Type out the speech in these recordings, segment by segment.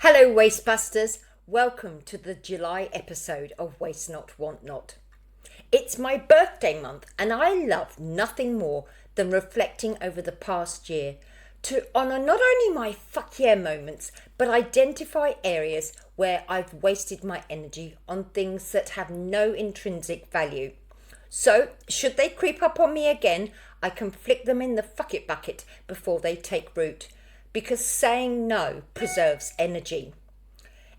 Hello, Wastebusters. Welcome to the July episode of Waste Not, Want Not. It's my birthday month, and I love nothing more than reflecting over the past year to honour not only my fuck yeah moments, but identify areas where I've wasted my energy on things that have no intrinsic value. So, should they creep up on me again, I can flick them in the fuck it bucket before they take root, because saying no preserves energy.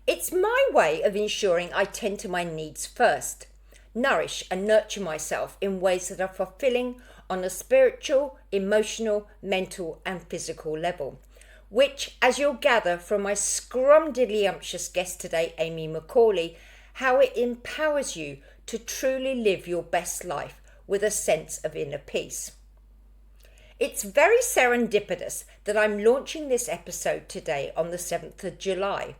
It's my way of ensuring I tend to my needs first, nourish and nurture myself in ways that are fulfilling on a spiritual, emotional, mental, and physical level. Which, as you'll gather from my scrumdiddlyumptious guest today, Amy McAuley, how it empowers you to truly live your best life with a sense of inner peace. It's very serendipitous that I'm launching this episode today on the 7th of July,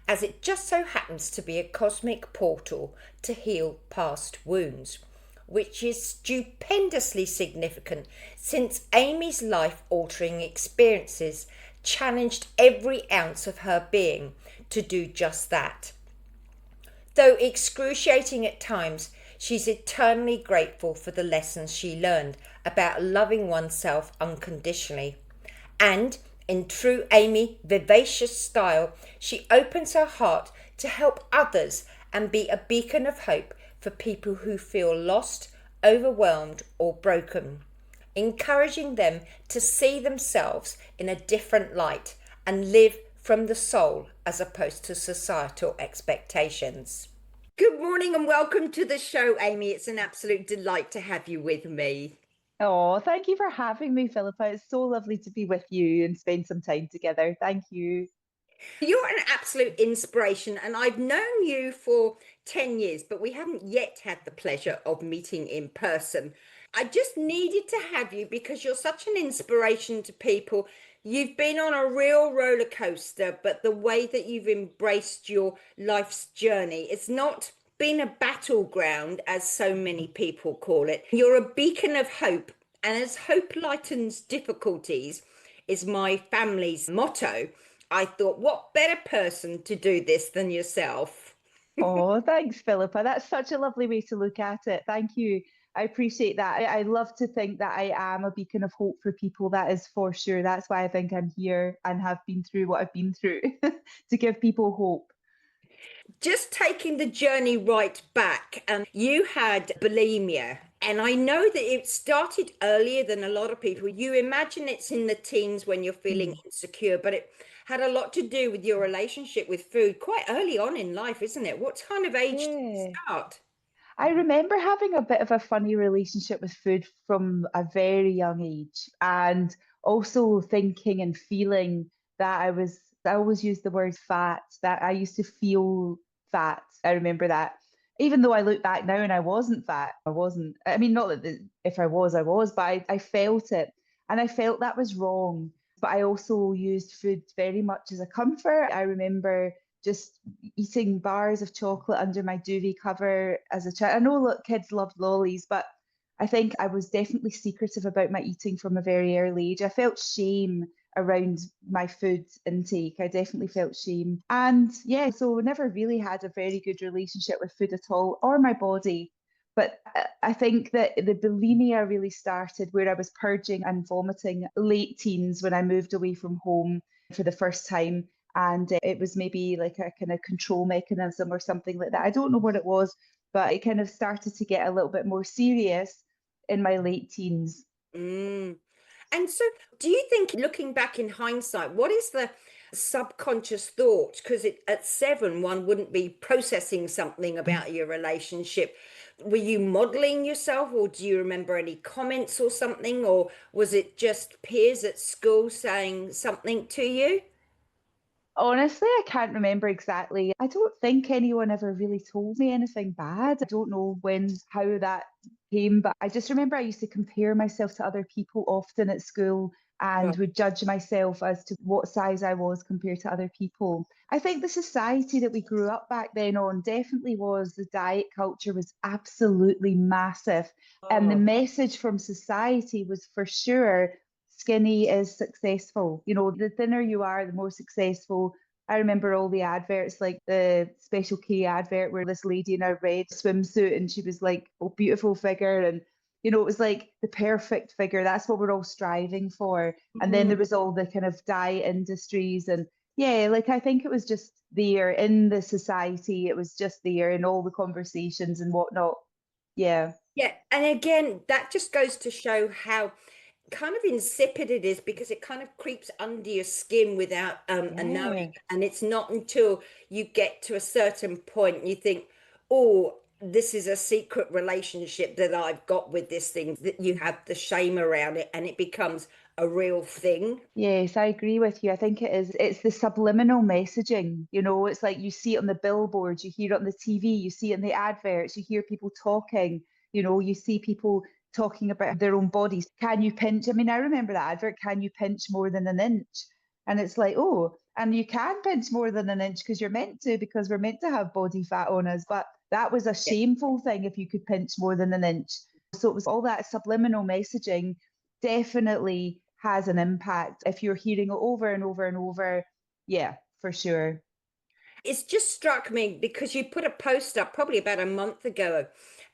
as it just so happens to be a cosmic portal to heal past wounds, which is stupendously significant since Amy's life-altering experiences challenged every ounce of her being to do just that. Though excruciating at times, she's eternally grateful for the lessons she learned about loving oneself unconditionally. And, in true Amy vivacious style, she opens her heart to help others and be a beacon of hope for people who feel lost, overwhelmed, or broken, encouraging them to see themselves in a different light and live from the soul as opposed to societal expectations. Good morning and welcome to the show, Amy. It's an absolute delight to have you with me. Oh, thank you for having me, Philippa. It's so lovely to be with you and spend some time together. Thank you. You're an absolute inspiration, and I've known you for 10 years, but we haven't yet had the pleasure of meeting in person. I just needed to have you because you're such an inspiration to people. You've been on a real roller coaster, but the way that you've embraced your life's journey, it's not been a battleground, as so many people call it. You're a beacon of hope, and as hope lightens difficulties, is my family's motto. I thought, what better person to do this than yourself? Oh, thanks, Philippa. That's such a lovely way to look at it. Thank you. I appreciate that. I love to think that I am a beacon of hope for people. That is for sure. That's why I think I'm here and have been through what I've been through to give people hope. Just taking the journey right back, you had bulimia, and I know that it started earlier than a lot of people. You imagine it's in the teens when you're feeling Mm. insecure, but it had a lot to do with your relationship with food quite early on in life, isn't it? What kind of age did it Yeah. start? I remember having a bit of a funny relationship with food from a very young age, and also thinking and feeling that I always use the word fat, that I used to feel fat. I remember that. Even though I look back now and I wasn't fat, I wasn't. I mean, not that if I was, but I felt it. And I felt that was wrong. But I also used food very much as a comfort. I remember just eating bars of chocolate under my duvet cover as a child. I know look, kids loved lollies, but I think I was definitely secretive about my eating from a very early age. I felt shame around my food intake. I definitely felt shame. And yeah, so never really had a very good relationship with food at all or my body. But I think that the bulimia really started where I was purging and vomiting late teens when I moved away from home for the first time, and it was maybe like a kind of control mechanism or something like that. I don't know what it was, but it kind of started to get a little bit more serious in my late teens. Mm. And so, do you think, looking back in hindsight, what is the subconscious thought? Because at 7, one wouldn't be processing something about your relationship. Were you modeling yourself, or do you remember any comments or something, or was it just peers at school saying something to you? Honestly, I can't remember exactly. I don't think anyone ever really told me anything bad. I don't know how that came, but I just remember I used to compare myself to other people often at school and Right. would judge myself as to what size I was compared to other people. I think the society that we grew up back then on definitely was the diet culture was absolutely massive. And the Oh, message from society was for sure skinny is successful. You know, the thinner you are, the more successful, I remember all the adverts, like the Special K advert where this lady in a red swimsuit and she was like a beautiful figure. And, it was like the perfect figure. That's what we're all striving for. And then there was all the kind of diet industries. And yeah, like I think it was just there in the society. It was just there in all the conversations and whatnot. Yeah. Yeah, and again, that just goes to show how kind of insipid it is because it kind of creeps under your skin without a knowing. Yeah. And it's not until you get to a certain point and you think, oh, this is a secret relationship that I've got with this thing, that you have the shame around it and it becomes a real thing. Yes, I agree with you. I think it is. It's the subliminal messaging. It's like you see it on the billboards, you hear it on the TV, you see it in the adverts, you hear people talking, you see people talking about their own bodies. Can you pinch? I mean, I remember that advert, can you pinch more than an inch? And it's like, oh, and you can pinch more than an inch because you're meant to, because we're meant to have body fat on us. But that was a Yeah. shameful thing if you could pinch more than an inch. So it was all that subliminal messaging definitely has an impact if you're hearing it over and over and over. Yeah, for sure. It's just struck me because you put a post up probably about a month ago,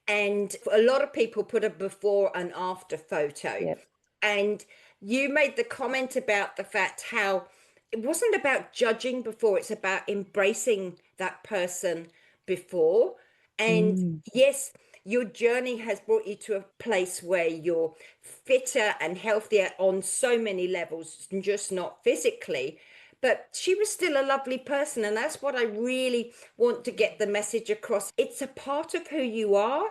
and a lot of people put a before and after photo. Yeah. And you made the comment about the fact how it wasn't about judging before, it's about embracing that person before. And Mm. yes, your journey has brought you to a place where you're fitter and healthier on so many levels, just not physically. But she was still a lovely person. And that's what I really want to get the message across. It's a part of who you are.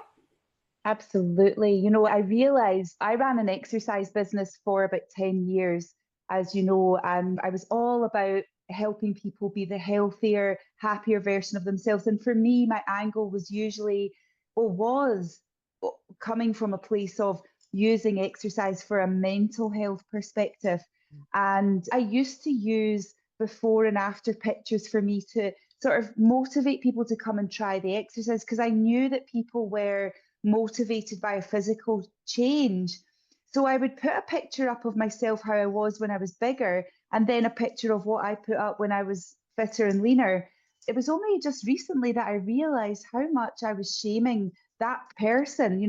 Absolutely. I realized I ran an exercise business for about 10 years, as you know, and I was all about helping people be the healthier, happier version of themselves. And for me, my angle was usually, or was coming from a place of using exercise for a mental health perspective. And I used to use before and after pictures for me to sort of motivate people to come and try the exercise because I knew that people were motivated by a physical change. So I would put a picture up of myself, how I was when I was bigger, and then a picture of what I put up when I was fitter and leaner. It was only just recently that I realized how much I was shaming that person,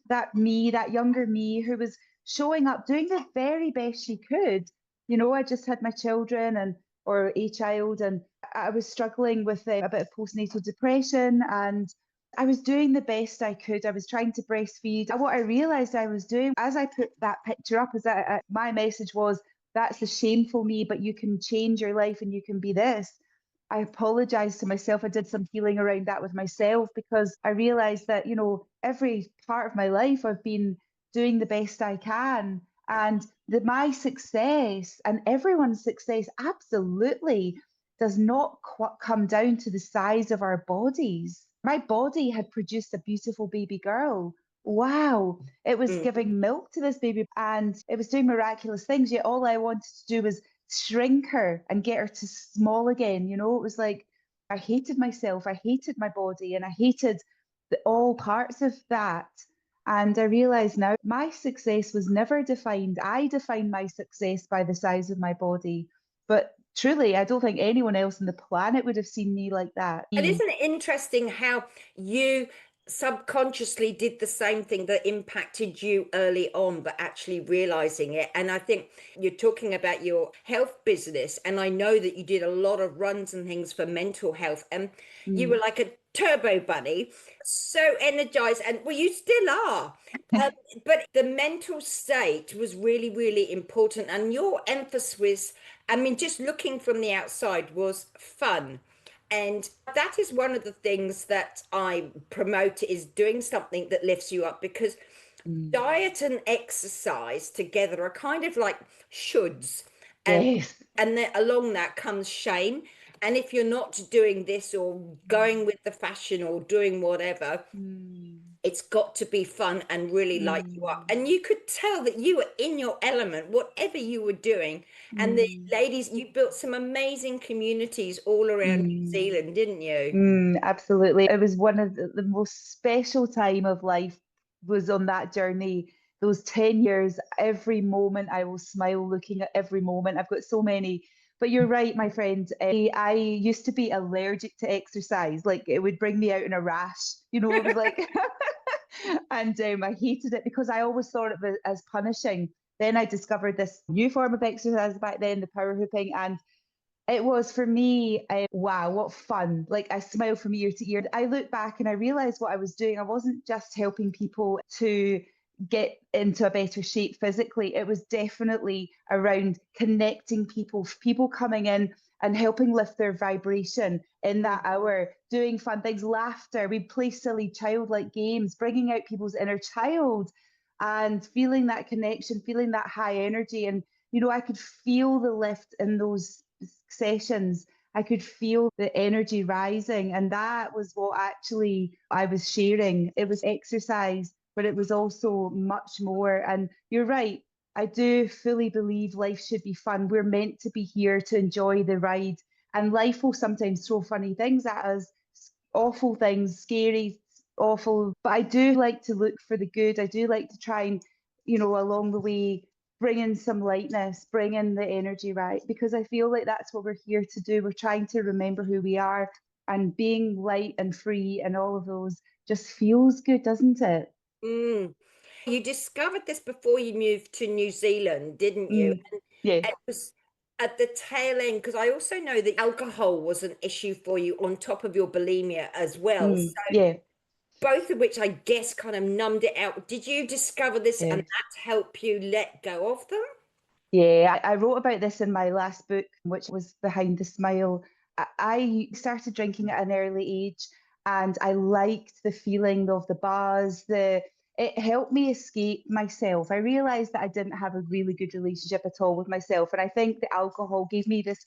that me, that younger me who was showing up, doing the very best she could. I just had my children or a child, and I was struggling with a bit of postnatal depression, and I was doing the best I could. I was trying to breastfeed. And what I realized I was doing as I put that picture up is that my message was, that's a shameful me, but you can change your life and you can be this. I apologized to myself. I did some healing around that with myself because I realized that, every part of my life I've been doing the best I can. And my success and everyone's success absolutely does not come down to the size of our bodies. My body had produced a beautiful baby girl. Wow. It was Mm. giving milk to this baby and it was doing miraculous things. Yet all I wanted to do was shrink her and get her to small again. It was like I hated myself, I hated my body, and I hated all parts of that. And I realize now my success was never defined. I defined my success by the size of my body. But truly, I don't think anyone else on the planet would have seen me like that. And isn't it interesting how you subconsciously did the same thing that impacted you early on, but actually realizing it? And I think you're talking about your health business, and I know that you did a lot of runs and things for mental health, and you were Mm. like a turbo bunny, so energized, and well, you still are. But the mental state was really, really important, and your emphasis, I mean, just looking from the outside, was fun. And that is one of the things that I promote, is doing something that lifts you up, because Mm. diet and exercise together are kind of like shoulds. And Yes. then along that comes shame. And if you're not doing this or going with the fashion or doing whatever, Mm. it's got to be fun and really light you up. Mm. And you could tell that you were in your element, whatever you were doing. And the Mm. ladies, you built some amazing communities all around New Mm. Zealand, didn't you? Absolutely. It was one of the most special time of life was on that journey. Those 10 years, every moment I will smile looking at every moment. I've got so many. But you're right, my friend. I used to be allergic to exercise. Like it would bring me out in a rash. It was like, and I hated it because I always thought it was as punishing. Then I discovered this new form of exercise back then, the power hooping, and it was for me, wow, what fun. Like I smile from ear to ear. I look back and I realized what I was doing. I wasn't just helping people to get into a better shape physically. It was definitely around connecting people coming in and helping lift their vibration in that hour, doing fun things, laughter. We'd play silly childlike games, bringing out people's inner child and feeling that connection, feeling that high energy. And, I could feel the lift in those sessions. I could feel the energy rising. And that was what actually I was sharing. It was exercise, but it was also much more. And you're right. I do fully believe life should be fun. We're meant to be here to enjoy the ride. And life will sometimes throw funny things at us, awful things, scary, awful. But I do like to look for the good. I do like to try and, along the way, bring in some lightness, bring in the energy, right? Because I feel like that's what we're here to do. We're trying to remember who we are, and being light and free and all of those just feels good, doesn't it? Mm. You discovered this before you moved to New Zealand, didn't you? Mm, yeah. And it was at the tail end, because I also know that alcohol was an issue for you on top of your bulimia as well. So Yeah. both of which I guess kind of numbed it out. Did you discover this and Yeah. that help you let go of them? Yeah, I wrote about this in my last book, which was Behind the Smile. I started drinking at an early age, and I liked the feeling of the buzz. It helped me escape myself. I realized that I didn't have a really good relationship at all with myself, and I think the alcohol gave me this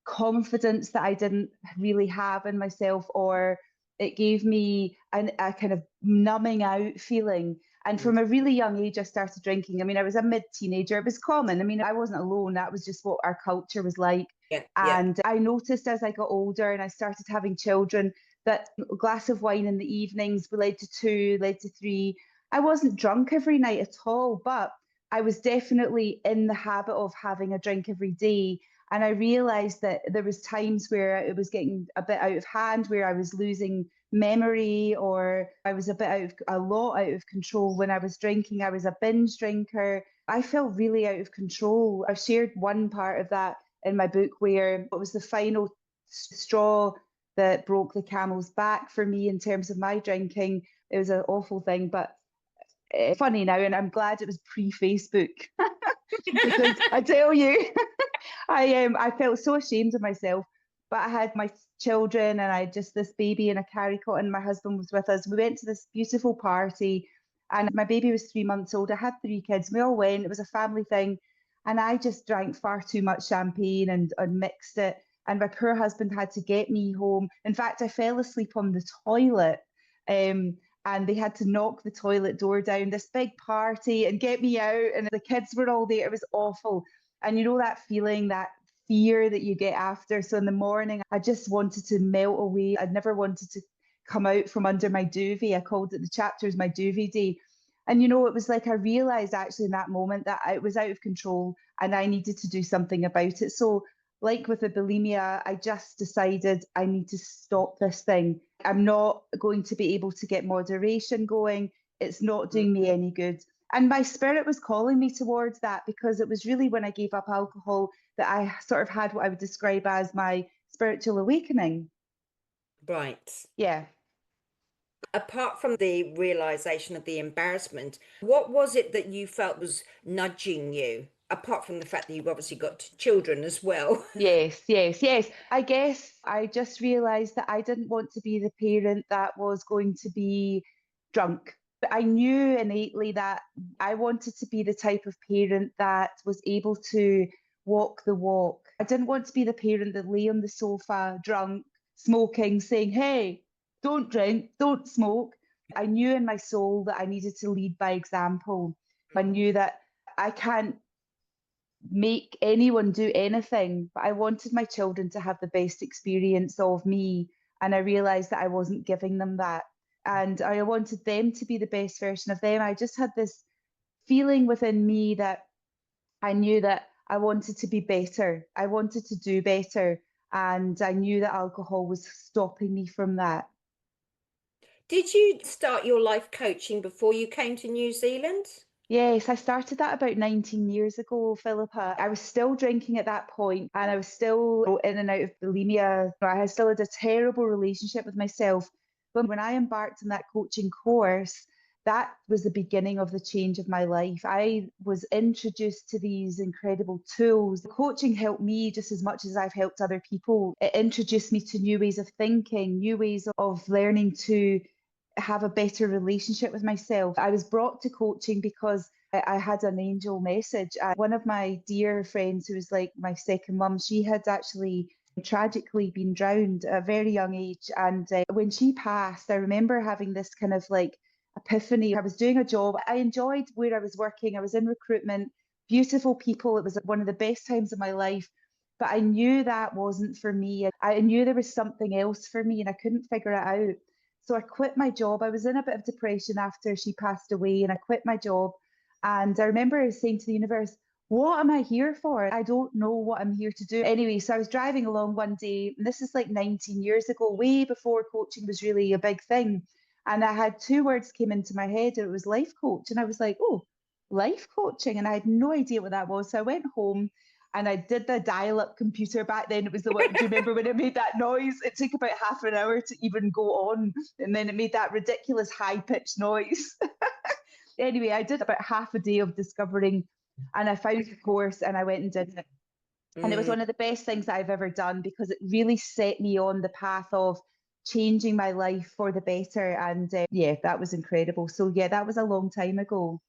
confidence that I didn't really have in myself, or it gave me a kind of numbing out feeling. And Mm. from a really young age, I started drinking. I mean, I was a mid teenager. It was common. I mean, I wasn't alone. That was just what our culture was like. Yeah, yeah. And I noticed as I got older and I started having children that a glass of wine in the evenings led to two, led to three. I wasn't drunk every night at all, but I was definitely in the habit of having a drink every day. And I realized that there was times where it was getting a bit out of hand, where I was losing memory, or I was a lot out of control when I was drinking. I was a binge drinker. I felt really out of control. I shared one part of that in my book where it was the final straw that broke the camel's back for me in terms of my drinking. It was an awful thing, but funny now, and I'm glad it was pre-Facebook because I tell you, I felt so ashamed of myself. But I had my children and I had just this baby in a carry cot, and my husband was with us. We went to this beautiful party, and my baby was 3 months old. I had three kids. We all went. It was a family thing, and I just drank far too much champagne and mixed it. And my poor husband had to get me home. In fact, I fell asleep on the toilet. And they had to knock the toilet door down, this big party, and get me out. And the kids were all there. It was awful. And that feeling, that fear that you get after. So in the morning, I just wanted to melt away. I'd never wanted to come out from under my duvet. I called it the chapters my duvet day. And it was like I realized actually in that moment that I was out of control and I needed to do something about it. So, like with the bulimia, I just decided I need to stop this thing. I'm not going to be able to get moderation going. It's not doing me any good. And my spirit was calling me towards that, because it was really when I gave up alcohol that I sort of had what I would describe as my spiritual awakening. Right. Yeah. Apart from the realization of the embarrassment, what was it that you felt was nudging you? Apart from the fact that you've obviously got children as well. Yes, yes, yes. I guess I just realized that I didn't want to be the parent that was going to be drunk. But I knew innately that I wanted to be the type of parent that was able to walk the walk. I didn't want to be the parent that lay on the sofa drunk, smoking, saying, hey, don't drink, don't smoke. I knew in my soul that I needed to lead by example. I knew that I can't make anyone do anything, but I wanted my children to have the best experience of me. And I realized that I wasn't giving them that. And I wanted them to be the best version of them. I just had this feeling within me that I knew that I wanted to be better. I wanted to do better. And I knew that alcohol was stopping me from that. Did you start your life coaching before you came to New Zealand? Yes, I started that about 19 years ago, Philippa. I was still drinking at that point and I was still in and out of bulimia. I had still had a terrible relationship with myself. But when I embarked on that coaching course, that was the beginning of the change of my life. I was introduced to these incredible tools. Coaching helped me just as much as I've helped other people. It introduced me to new ways of thinking, new ways of learning to have a better relationship with myself. I was brought to coaching because I had an angel message. One of my dear friends, who was like my second mum, she had actually tragically been drowned at a very young age. And when she passed, I remember having this kind of like epiphany. I was doing a job. I enjoyed where I was working. I was in recruitment, beautiful people. It was one of the best times of my life. But I knew that wasn't for me. I knew there was something else for me and I couldn't figure it out. So I quit my job. I was in a bit of depression after she passed away, and I quit my job. And I remember saying to the universe, what am I here for? I don't know what I'm here to do. Anyway, so I was driving along one day, and this is like 19 years ago, way before coaching was really a big thing. And I had two words came into my head, and it was life coach. And I was like, oh, life coaching. And I had no idea what that was. So I went home and I did the dial-up computer back then. It was the one, do you remember when it made that noise? It took about half an hour to even go on, and then it made that ridiculous high-pitched noise. Anyway, I did about half a day of discovering, and I found a course and I went and did it. And it was Mm. one of the best things that I've ever done because it really set me on the path of changing my life for the better. And yeah, that was incredible. So yeah, that was a long time ago.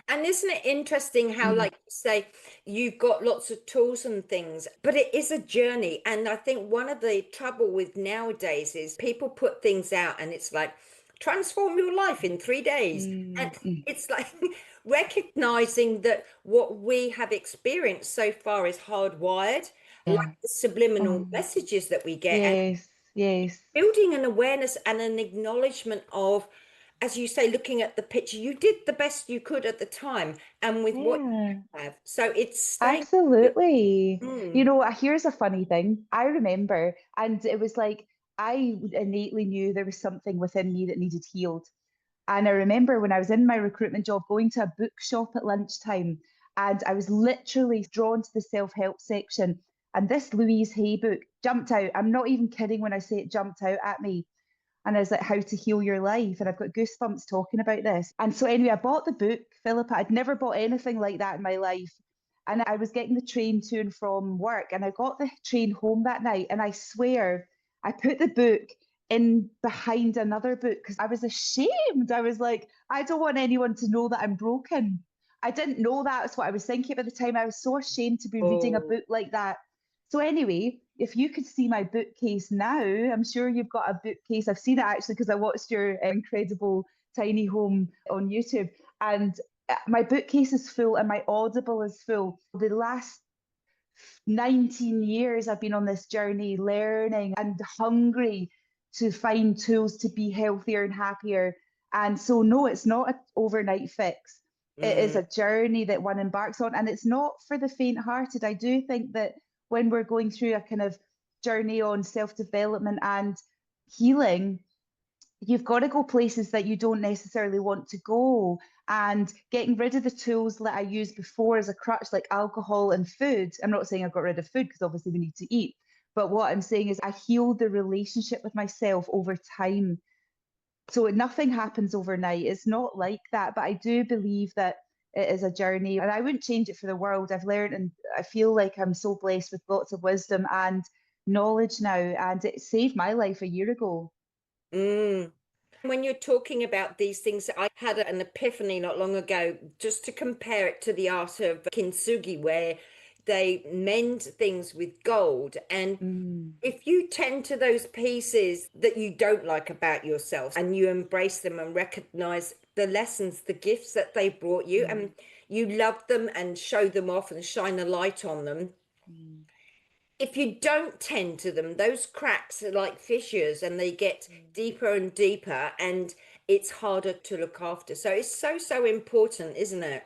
And isn't it interesting how, Mm, like you say, you've got lots of tools and things, but it is a journey. And I think one of the trouble with nowadays is people put things out and it's like, transform your life in 3 days. And mm. it's like recognizing that what we have experienced so far is hardwired, like Yeah. the subliminal Oh, messages that we get, and yes, yes. building an awareness and an acknowledgement of, as you say, looking at the picture, you did the best you could at the time and with what Yeah, you have. So it's staying. absolutely. You Mm, know, here's a funny thing. I remember, and it was like I innately knew there was something within me that needed healed. And I remember when I was in my recruitment job going to a bookshop at lunchtime, and I was literally drawn to the self-help section. And this Louise Hay book jumped out. I'm not even kidding when I say it jumped out at me. And I was like, How to Heal Your Life. And I've got goosebumps talking about this. And so, anyway, I bought the book, Philippa. I'd never bought anything like that in my life. And I was getting the train to and from work. And I got the train home that night. And I swear, I put the book in behind another book because I was ashamed. I was like, I don't want anyone to know that I'm broken. I didn't know that's what I was thinking at the time. I was so ashamed to be reading a oh, book like that. So anyway, if you could see my bookcase now, I'm sure you've got a bookcase. I've seen it actually because I watched your incredible tiny home on YouTube, and my bookcase is full and my Audible is full. The last 19 years I've been on this journey, learning and hungry to find tools to be healthier and happier. And so, no, it's not an overnight fix. It is mm. a journey that one embarks on, and it's not for the faint-hearted. I do think that when we're going through a kind of journey on self-development and healing, you've got to go places that you don't necessarily want to go, and getting rid of the tools that I used before as a crutch, like alcohol and food. I'm not saying I got rid of food because obviously we need to eat, but what I'm saying is I healed the relationship with myself over time. So nothing happens overnight. It's not like that, but I do believe that it is a journey and I wouldn't change it for the world. I've learned and I feel like I'm so blessed with lots of wisdom and knowledge now, and it saved my life a year ago. Mm. When you're talking about these things, I had an epiphany not long ago, just to compare it to the art of kintsugi, where they mend things with gold. And Mm, if you tend to those pieces that you don't like about yourself and you embrace them and recognize the lessons, the gifts that they brought you, mm, and you love them and show them off and shine a light on them, mm, if you don't tend to them, those cracks are like fissures and they get mm. deeper and deeper, and it's harder to look after. So it's so, so important, isn't it?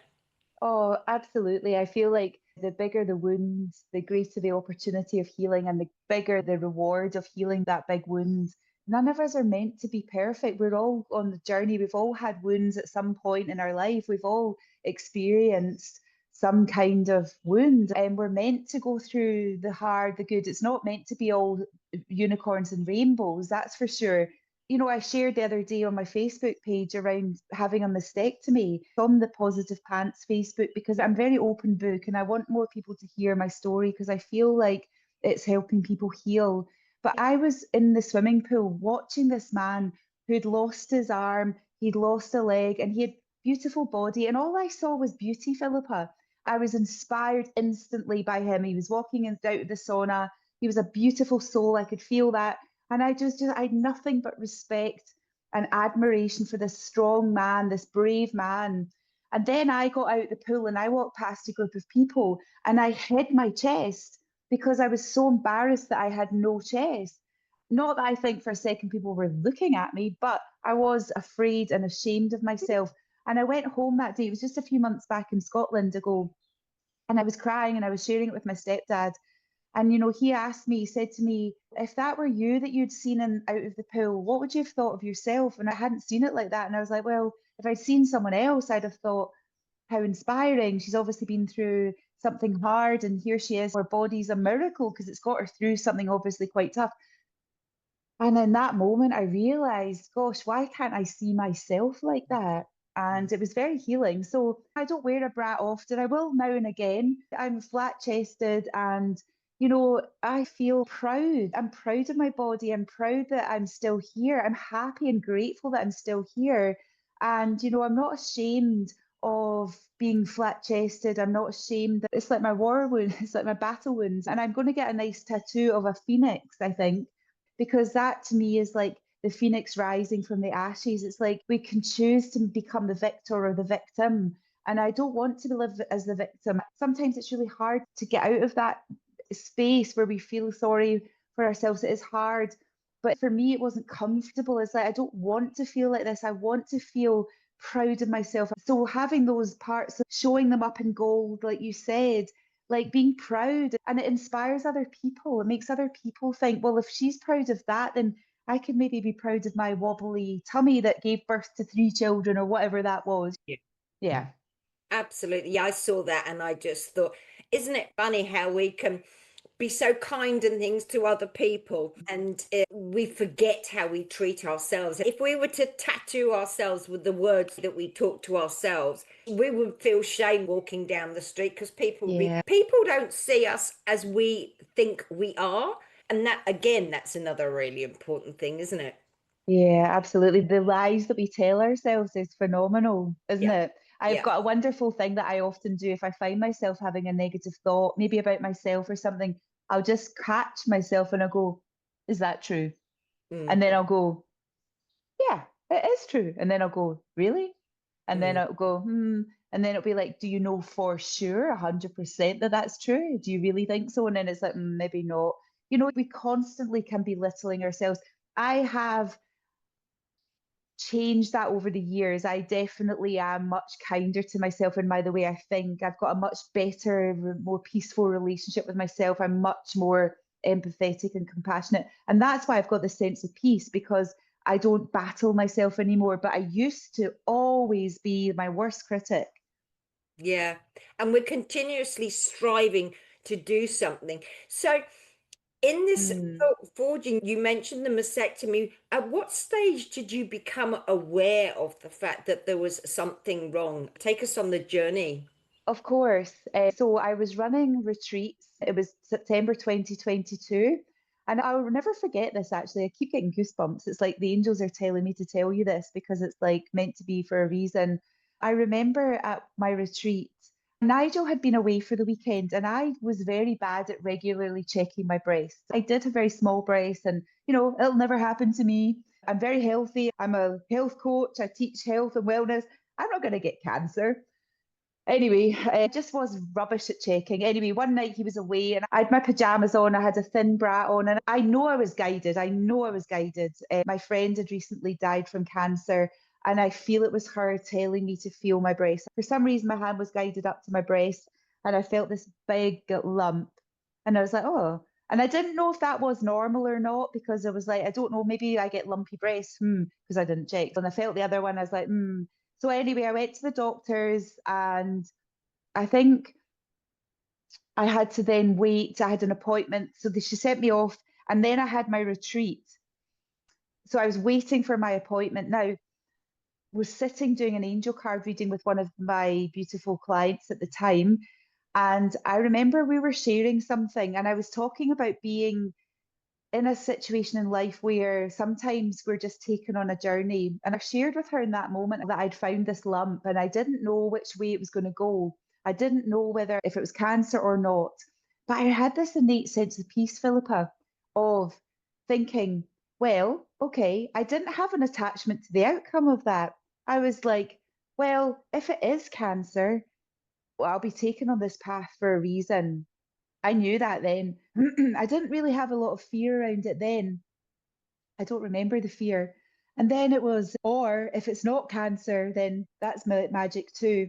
Oh, absolutely. I feel like the bigger the wound, the greater the opportunity of healing, and the bigger the reward of healing that big wound. None of us are meant to be perfect. We're all on the journey. We've all had wounds at some point in our life. We've all experienced some kind of wound, and we're meant to go through the hard, the good. It's not meant to be all unicorns and rainbows, that's for sure. I shared the other day on my Facebook page around having a mastectomy from the Positive Pants Facebook, because I'm very open book and I want more people to hear my story because I feel like it's helping people heal. But I was in the swimming pool watching this man who'd lost his arm, he'd lost a leg, and he had beautiful body. And all I saw was beauty, Philippa. I was inspired instantly by him. He was walking out of the sauna. He was a beautiful soul. I could feel that. And I had nothing but respect and admiration for this strong man, this brave man. And then I got out the pool and I walked past a group of people and I hid my chest because I was so embarrassed that I had no chest. Not that I think for a second people were looking at me, but I was afraid and ashamed of myself. And I went home that day. It was just a few months back in Scotland ago. And I was crying and I was sharing it with my stepdad. And he asked me, he said to me, if that were you that you'd seen in out of the pool, what would you have thought of yourself? And I hadn't seen it like that. And I was like, well, if I'd seen someone else, I'd have thought, how inspiring. She's obviously been through something hard, and here she is. Her body's a miracle because it's got her through something obviously quite tough. And in that moment, I realized, gosh, why can't I see myself like that? And it was very healing. So I don't wear a bra often. I will now and again. I'm flat chested and, I feel proud. I'm proud of my body. I'm proud that I'm still here. I'm happy and grateful that I'm still here. And, I'm not ashamed of being flat chested. I'm not ashamed. It's like my war wound, it's like my battle wounds. And I'm going to get a nice tattoo of a phoenix, I think, because that to me is like the phoenix rising from the ashes. It's like we can choose to become the victor or the victim. And I don't want to live as the victim. Sometimes it's really hard to get out of that space where we feel sorry for ourselves. It is hard. But for me, it wasn't comfortable. It's like, I don't want to feel like this. I want to feel proud of myself. So having those parts, showing them up in gold, like you said, like being proud, and it inspires other people. It makes other people think, well, if she's proud of that, then I could maybe be proud of my wobbly tummy that gave birth to 3 children or whatever that was. Yeah. Yeah. Absolutely. Yeah, I saw that and I just thought, isn't it funny how we can be so kind and things to other people and we forget how we treat ourselves. If we were to tattoo ourselves with the words that we talk to ourselves, we would feel shame walking down the street because Yeah. people don't see us as we think we are. And that again, that's another really important thing, isn't it? Yeah, absolutely. The lies that we tell ourselves is phenomenal, isn't Yeah. it? I've Yeah. got a wonderful thing that I often do if I find myself having a negative thought, maybe about myself or something. I'll just catch myself and I'll go, is that true? Mm, And then I'll go, yeah, it is true. And then I'll go, really? And then mm. I'll go, hmm. And then it'll be like, do you know for sure, 100% that that's true? Do you really think so? And then it's like, maybe not. We constantly can be belittling ourselves. I have changed that over the years. I definitely am much kinder to myself and by the way I think. I've got a much better, more peaceful relationship with myself. I'm much more empathetic and compassionate. And that's why I've got this sense of peace, because I don't battle myself anymore. But I used to always be my worst critic. Yeah. And we're continuously striving to do something. So, in this Mm. forging, you mentioned the mastectomy. At what stage did you become aware of the fact that there was something wrong? Take us on the journey. Of course. So I was running retreats. It was September 2022. And I'll never forget this actually. I keep getting goosebumps. It's like the angels are telling me to tell you this because it's like meant to be for a reason. I remember at my retreat, Nigel had been away for the weekend and I was very bad at regularly checking my breasts. I did have very small breasts and, it'll never happen to me. I'm very healthy. I'm a health coach. I teach health and wellness. I'm not going to get cancer. Anyway, I just was rubbish at checking. Anyway, one night he was away and I had my pajamas on, I had a thin bra on, and I know I was guided. I know I was guided. My friend had recently died from cancer, And I feel it was her telling me to feel my breast. For some reason, my hand was guided up to my breast and I felt this big lump. And I was like, oh. And I didn't know if that was normal or not because I was like, I don't know, maybe I get lumpy breasts, because I didn't check. And I felt the other one, I was like, So anyway, I went to the doctors and I think I had to then wait. I had an appointment. So she sent me off and then I had my retreat. So I was waiting for my appointment. Now, was sitting doing an angel card reading with one of my beautiful clients at the time. And I remember we were sharing something, and I was talking about being in a situation in life where sometimes we're just taken on a journey. And I shared with her in that moment that I'd found this lump and I didn't know which way it was going to go. I didn't know whether if it was cancer or not. But I had this innate sense of peace, Philippa, of thinking, well, okay, I didn't have an attachment to the outcome of that. I was like, well, if it is cancer, well, I'll be taken on this path for a reason. I knew that then. I didn't really have a lot of fear around it then. I don't remember the fear. And then it was, or if it's not cancer, then that's magic too.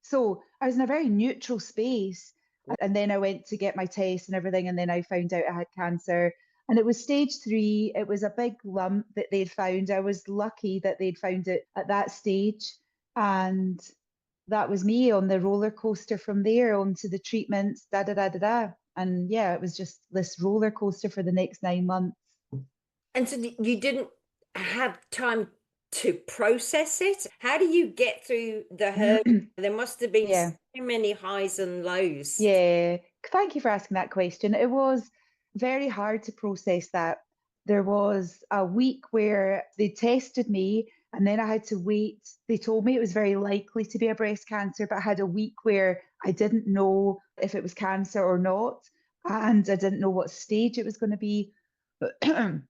So I was in a very neutral space. And then I went to get my test and everything. And then I found out I had cancer. And it was stage 3. It was a big lump that they'd found. I was lucky that they'd found it at that stage. And that was me on the roller coaster from there onto the treatments, da da da da da. And yeah, it was just this roller coaster for the next 9 months. And so you didn't have time to process it? How do you get through the hurdle? There must have been Yeah. so many highs and lows. Yeah. Thank you for asking that question. It was very hard to process that. There was a week where they tested me and then I had to wait. They told me it was very likely to be a breast cancer, but I had a week where I didn't know if it was cancer or not. And I didn't know what stage it was going to be.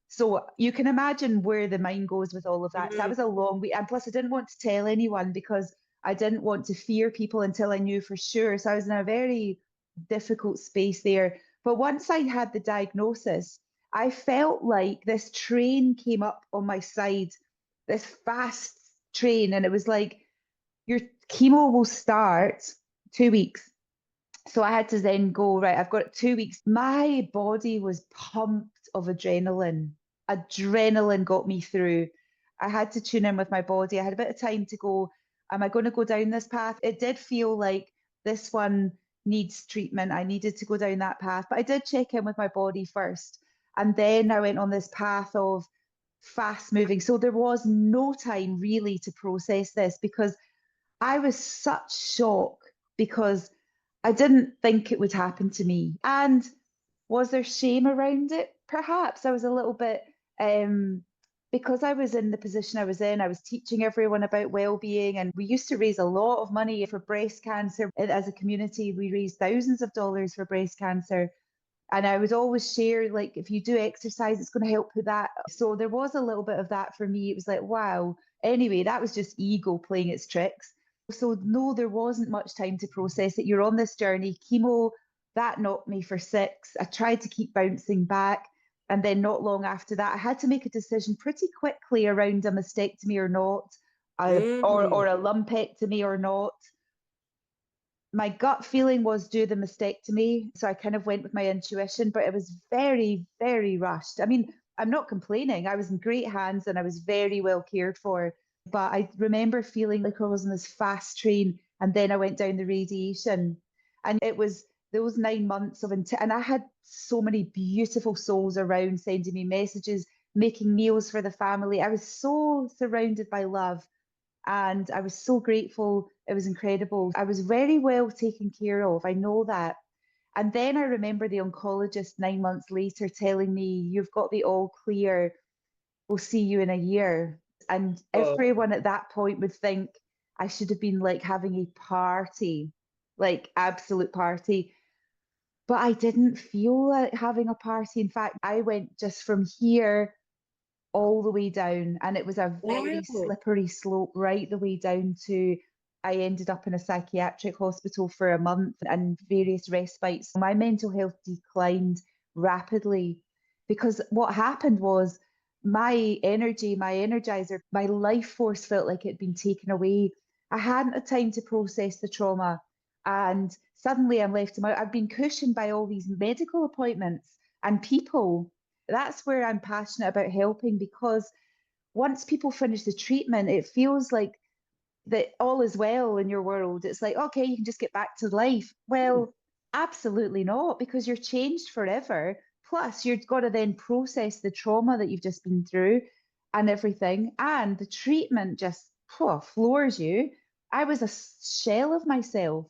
So you can imagine where the mind goes with all of that. So that was a long week. And plus, I didn't want to tell anyone because I didn't want to fear people until I knew for sure. So I was in a very difficult space there. But once I had the diagnosis, I felt like this train came up on my side, this fast train. And it was like, your chemo will start 2 weeks. So I had to then go, right, I've got 2 weeks. My body was pumped of adrenaline. Adrenaline got me through. I had to tune in with my body. I had a bit of time to go, am I going to go down this path? It did feel like this one needs treatment. I needed to go down that path. But I did check in with my body first. And then I went on this path of fast moving. So there was no time really to process this because I was such shock because I didn't think it would happen to me. And was there shame around it? Perhaps I was a little bit, because I was in the position I was in, I was teaching everyone about well-being, and we used to raise a lot of money for breast cancer. As a community, we raised thousands of dollars for breast cancer. And I would always share, like, if you do exercise, it's going to help with that. So there was a little bit of that for me. It was like, wow. Anyway, that was just ego playing its tricks. So no, there wasn't much time to process it. You're on this journey. Chemo, that knocked me for 6. I tried to keep bouncing back. And then not long after that, I had to make a decision pretty quickly around a mastectomy or not, or a lumpectomy or not. My gut feeling was do the mastectomy. So I kind of went with my intuition, but it was very, very rushed. I mean, I'm not complaining. I was in great hands and I was very well cared for. But I remember feeling like I was on this fast train and then I went down the radiation. And it was those 9 months of and I had so many beautiful souls around sending me messages, making meals for the family. I was so surrounded by love. And I was so grateful. It was incredible. I was very well taken care of. I know that. And then I remember the oncologist 9 months later telling me, you've got the all clear. We'll see you in a year. And everyone at that point would think I should have been like having a party, like absolute party. But I didn't feel like having a party. In fact, I went just from here all the way down, and it was a very slippery slope right the way down to I ended up in a psychiatric hospital for a month and various respites. My mental health declined rapidly because what happened was my energy, my energizer, my life force felt like it had been taken away. I hadn't had time to process the trauma. And suddenly I'm left to my, I've been cushioned by all these medical appointments and people. That's where I'm passionate about helping, because once people finish the treatment, it feels like that all is well in your world. It's like, okay, you can just get back to life. Mm. Well, absolutely not, because you're changed forever. Plus, you've got to then process the trauma that you've just been through and everything. And the treatment just floors you. I was a shell of myself.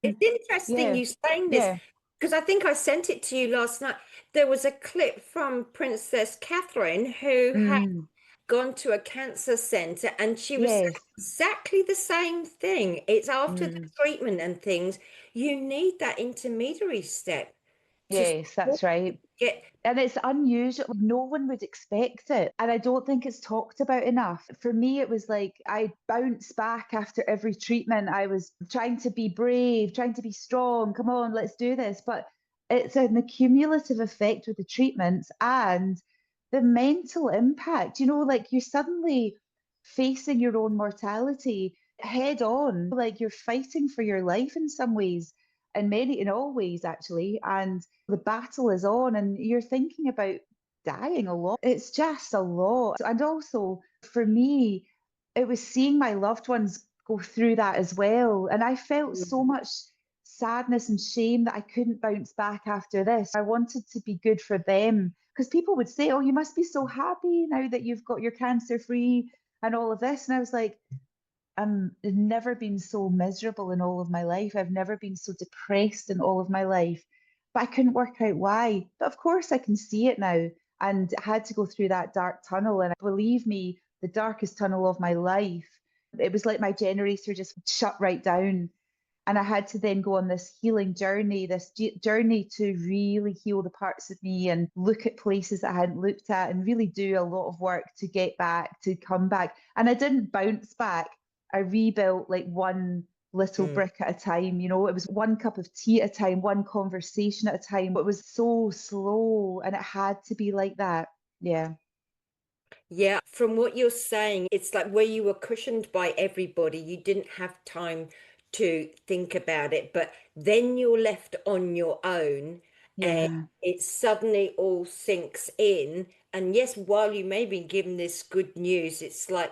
It's interesting Yeah, you saying this yeah. because I think I sent it to you last night. There was a clip from Princess Catherine who had Mm, gone to a cancer center and she was saying yes. exactly the same thing. It's after the Mm, treatment and things, you need that intermediary step to yes, that's right. get, And it's unusual. No one would expect it. And I don't think it's talked about enough. For me, it was like I bounced back after every treatment. I was trying to be brave, trying to be strong. Come on, let's do this. But it's an accumulative effect with the treatments and the mental impact. Like you're suddenly facing your own mortality head on, like you're fighting for your life in some ways, in all ways, actually. And the battle is on and you're thinking about dying a lot. It's just a lot. And also for me, it was seeing my loved ones go through that as well. And I felt so much sadness and shame that I couldn't bounce back after this. I wanted to be good for them because people would say, oh, you must be so happy now that you've got your cancer free and all of this. And I was like, I've never been so miserable in all of my life. I've never been so depressed in all of my life. But I couldn't work out why. But of course, I can see it now. And I had to go through that dark tunnel. And believe me, the darkest tunnel of my life. It was like my generator just shut right down. And I had to then go on this healing journey, this journey to really heal the parts of me and look at places that I hadn't looked at and really do a lot of work to get back, to come back. And I didn't bounce back. I rebuilt like one little mm. brick at a time. It was one cup of tea at a time, one conversation at a time. It was so slow and it had to be like that. Yeah. Yeah, from what you're saying, it's like where you were cushioned by everybody, you didn't have time to think about it, but then you're left on your own and Yeah. it suddenly all sinks in. And yes, while you may be given this good news, it's like,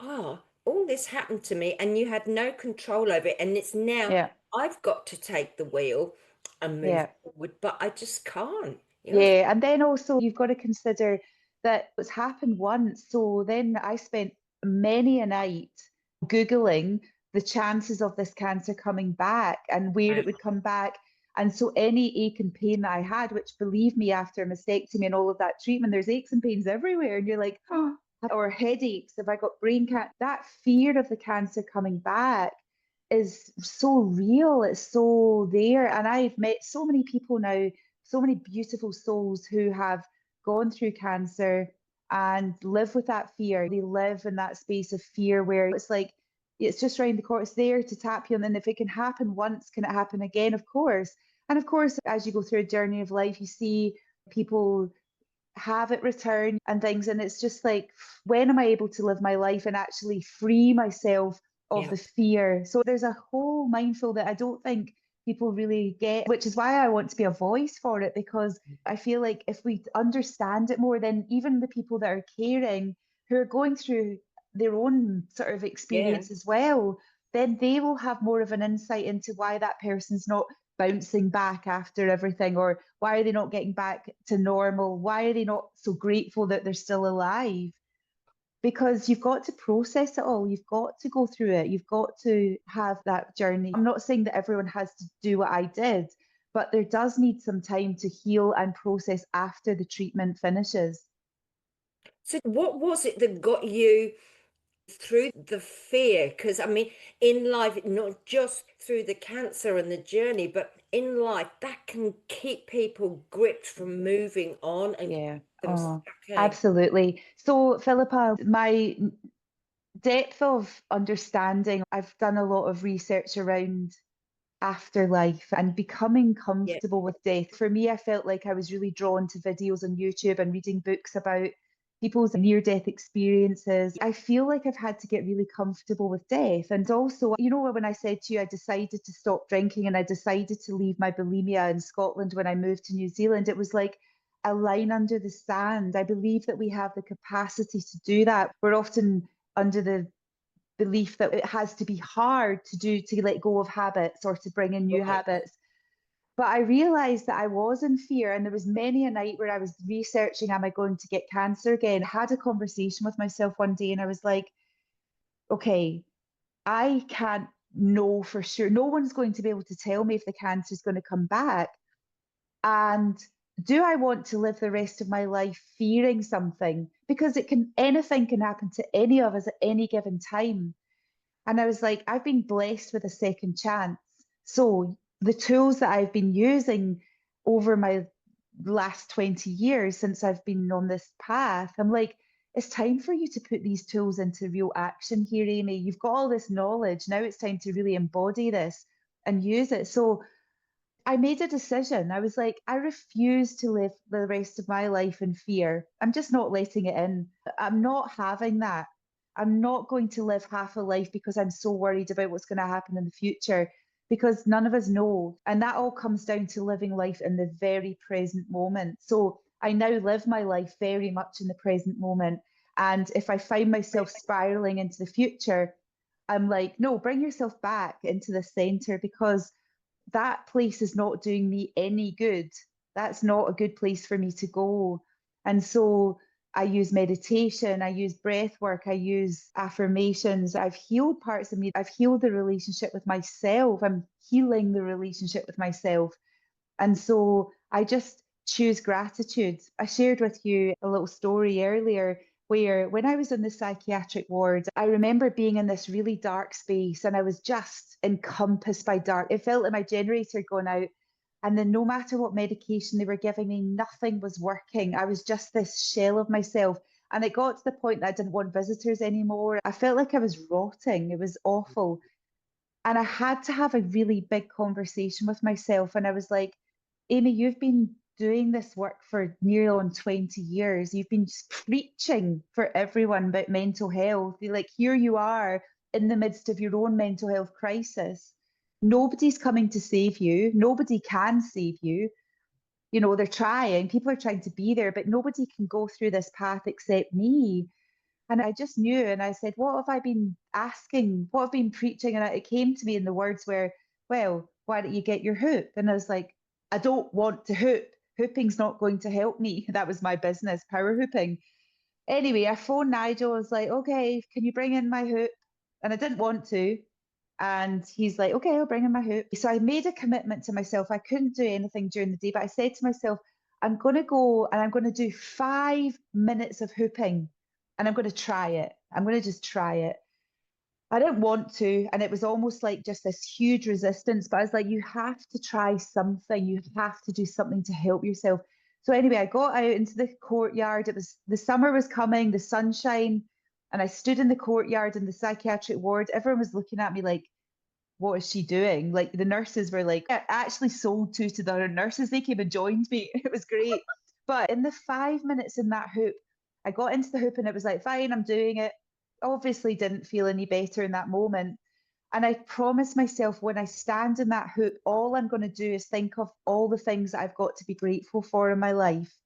oh, all this happened to me and you had no control over it. And it's now Yeah. I've got to take the wheel and move Yeah. forward, but I just can't. You know? Yeah, and then also you've got to consider that it's happened once. So then I spent many a night Googling the chances of this cancer coming back and where it would come back. And so any ache and pain that I had, which believe me, after a mastectomy and all of that treatment, there's aches and pains everywhere. And you're like, oh, or headaches, have I got brain cancer? That fear of the cancer coming back is so real. It's so there. And I've met so many people now, so many beautiful souls who have gone through cancer and live with that fear. They live in that space of fear where it's like, it's just around the corner. It's there to tap you. And then if it can happen once, can it happen again? Of course. And of course, as you go through a journey of life, you see people have it return and things. And it's just like, when am I able to live my life and actually free myself of Yeah. the fear? So there's a whole mindful that I don't think people really get, which is why I want to be a voice for it, because I feel like if we understand it more, then even the people that are caring, who are going through their own sort of Yeah. experience as well, then they will have more of an insight into why that person's not bouncing back after everything, or why are they not getting back to normal, why are they not so grateful that they're still alive, because you've got to process it all, you've got to go through it, you've got to have that journey. I'm not saying that everyone has to do what I did, but there does need some time to heal and process after the treatment finishes. So what was it that got you through the fear? Because I mean, in life, not just through the cancer and the journey, but in life, that can keep people gripped from moving on and keep Yeah. them Oh, stuck. Okay. absolutely. So Philippa, my depth of understanding, I've done a lot of research around afterlife and becoming Yeah. comfortable with death. For me, I felt like I was really drawn to videos on YouTube and reading books about people's near-death experiences. I feel like I've had to get really comfortable with death. And also, when I said to you, I decided to stop drinking and I decided to leave my bulimia in Scotland when I moved to New Zealand, it was like a line under the sand. I believe that we have the capacity to do that. We're often under the belief that it has to be hard to let go of habits or to bring in new Right. habits. But I realized that I was in fear, and there was many a night where I was researching, am I going to get cancer again? I had a conversation with myself one day and I was like, okay, I can't know for sure. No one's going to be able to tell me if the cancer is going to come back. And do I want to live the rest of my life fearing something? Because anything can happen to any of us at any given time. And I was like, I've been blessed with a second chance. So the tools that I've been using over my last 20 years since I've been on this path, I'm like, it's time for you to put these tools into real action here, Amy. You've got all this knowledge. Now it's time to really embody this and use it. So I made a decision. I was like, I refuse to live the rest of my life in fear. I'm just not letting it in. I'm not having that. I'm not going to live half a life because I'm so worried about what's going to happen in the future, because none of us know. And that all comes down to living life in the very present moment. So I now live my life very much in the present moment. And if I find myself spiraling into the future, I'm like, no, bring yourself back into the center, because that place is not doing me any good. That's not a good place for me to go. And so I use meditation, I use breath work, I use affirmations. I've healed parts of me. I've healed the relationship with myself. I'm healing the relationship with myself. And so I just choose gratitude. I shared with you a little story earlier where when I was in the psychiatric ward, I remember being in this really dark space and I was just encompassed by dark. It felt like my generator had gone out. And then no matter what medication they were giving me, nothing was working. I was just this shell of myself. And it got to the point that I didn't want visitors anymore. I felt like I was rotting. It was awful. And I had to have a really big conversation with myself. And I was like, Amy, you've been doing this work for nearly on 20 years. You've been preaching for everyone about mental health. You're like, here you are in the midst of your own mental health crisis. Nobody's coming to save you. Nobody can save you. They're trying, people are trying to be there, but nobody can go through this path except me. And I just knew, and I said, what have I been asking? What have I been preaching? And it came to me in the words where, well, why don't you get your hoop? And I was like, I don't want to hoop. Hooping's not going to help me. That was my business, power hooping. Anyway, I phoned Nigel. I was like, okay, can you bring in my hoop? And I didn't want to. And he's like, okay, I'll bring in my hoop. So I made a commitment to myself. I couldn't do anything during the day, but I said to myself, I'm going to go and I'm going to do 5 minutes of hooping and I'm going to try it. I'm going to just try it. I didn't want to. And it was almost like just this huge resistance. But I was like, you have to try something. You have to do something to help yourself. So anyway, I got out into the courtyard. The summer was coming, the sunshine. And I stood in the courtyard in the psychiatric ward. Everyone was looking at me like, what is she doing? Like the nurses were like, I actually sold to the other nurses. They came and joined me. It was great. But in the 5 minutes in that hoop, I got into the hoop and it was like, fine, I'm doing it. Obviously didn't feel any better in that moment. And I promised myself when I stand in that hoop, all I'm going to do is think of all the things that I've got to be grateful for in my life,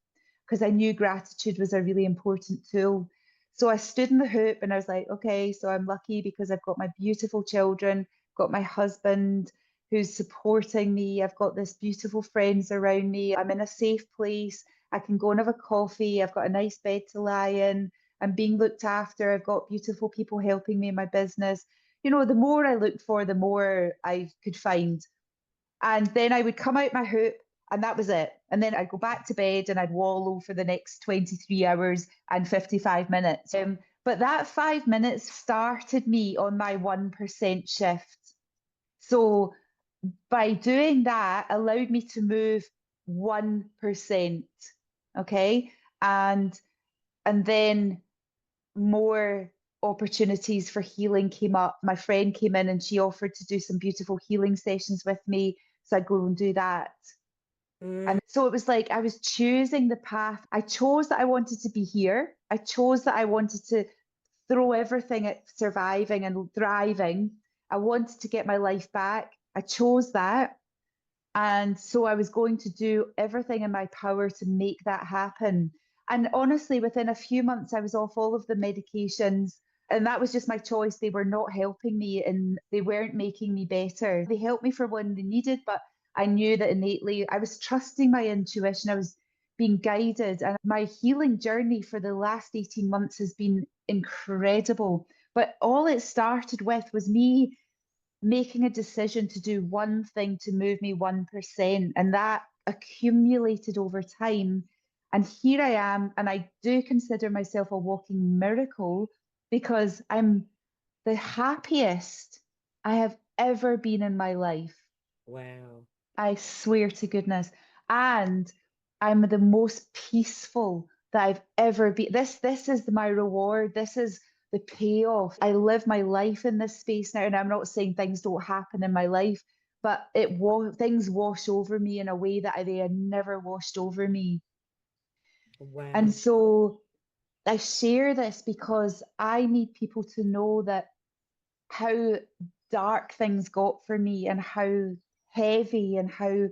because I knew gratitude was a really important tool. So I stood in the hoop and I was like, okay, so I'm lucky because I've got my beautiful children, got my husband who's supporting me. I've got this beautiful friends around me. I'm in a safe place. I can go and have a coffee. I've got a nice bed to lie in. I'm being looked after. I've got beautiful people helping me in my business. The more I looked for, the more I could find. And then I would come out my hoop and that was it. And then I'd go back to bed and I'd wallow for the next 23 hours and 55 minutes. But that 5 minutes started me on my 1% shift. So by doing that, allowed me to move 1%. Okay. And then more opportunities for healing came up. My friend came in and she offered to do some beautiful healing sessions with me. So I'd go and do that. Mm, And so it was like I was choosing the path. I chose that I wanted to be here. I chose that I wanted to throw everything at surviving and thriving. I wanted to get my life back. I chose that. And so I was going to do everything in my power to make that happen. And honestly, within a few months, I was off all of the medications. And that was just my choice. They were not helping me and they weren't making me better. They helped me for when they needed, but I knew that innately I was trusting my intuition. I was being guided. And my healing journey for the last 18 months has been incredible. But all it started with was me making a decision to do one thing to move me 1%. And that accumulated over time. And here I am. And I do consider myself a walking miracle because I'm the happiest I have ever been in my life. wow. I swear to goodness. And I'm the most peaceful that I've ever been. This is my reward. This is the payoff. I live my life in this space now, and I'm not saying things don't happen in my life, but things wash over me in a way that they had never washed over me. And Wow. so I share this because I need people to know that how dark things got for me and how heavy and how